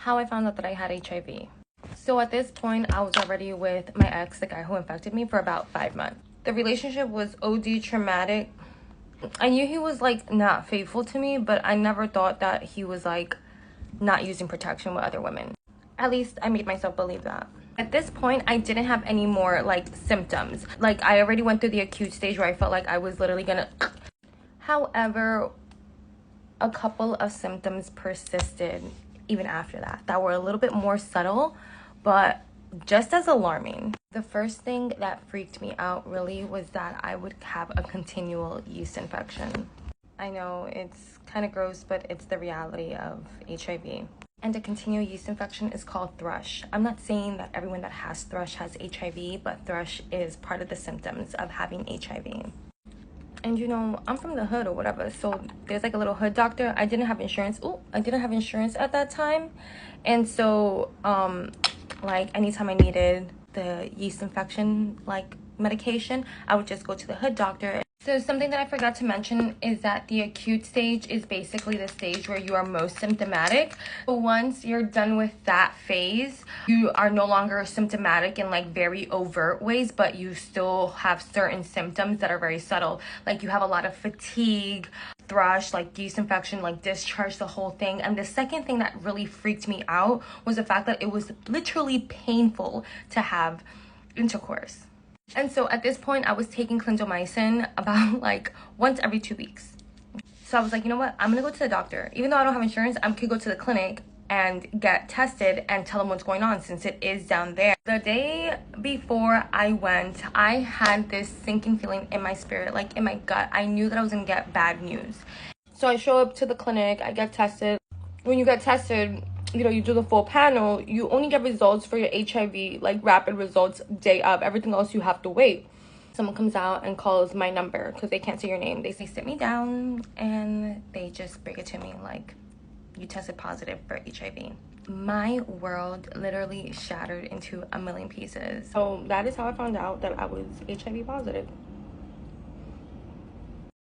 how I found out that I had HIV. So at this point, I was already with my ex, the guy who infected me, for about 5 months. The relationship was OD traumatic. I knew he was like not faithful to me, but I never thought that he was like not using protection with other women. At least I made myself believe that. At this point, I didn't have any more like symptoms. Like I already went through the acute stage where I felt like I was literally gonna. However, a couple of symptoms persisted even after that were a little bit more subtle, but just as alarming. The first thing that freaked me out really was that I would have a continual yeast infection. I know it's kind of gross, but it's the reality of HIV. And a continual yeast infection is called thrush. I'm not saying that everyone that has thrush has HIV, but thrush is part of the symptoms of having HIV. And you know, I'm from the hood or whatever, so there's like a little hood doctor. I didn't have insurance. I didn't have insurance at that time. And so like anytime I needed the yeast infection like medication, I would just go to the hood doctor. So something that I forgot to mention is that the acute stage is basically the stage where you are most symptomatic. But once you're done with that phase, you are no longer symptomatic in like very overt ways, but you still have certain symptoms that are very subtle. Like you have a lot of fatigue, thrush, like yeast infection, like discharge, the whole thing. And the second thing that really freaked me out was the fact that it was literally painful to have intercourse. And so at this point, I was taking clindamycin about like once every 2 weeks. So I was like, you know what? I'm gonna go to the doctor. Even though I don't have insurance, I could go to the clinic and get tested and tell them what's going on since it is down there. The day before I went, I had this sinking feeling in my spirit, like in my gut. I knew that I was gonna get bad news. So I show up to the clinic, I get tested. When you get tested, you know, you do the full panel, you only get results for your HIV, like rapid results day of. Everything else you have to wait. Someone comes out and calls my number because they can't say your name. They say, sit me down, and they just break it to me like, you tested positive for HIV. My world literally shattered into a million pieces. So that is how I found out that I was HIV positive.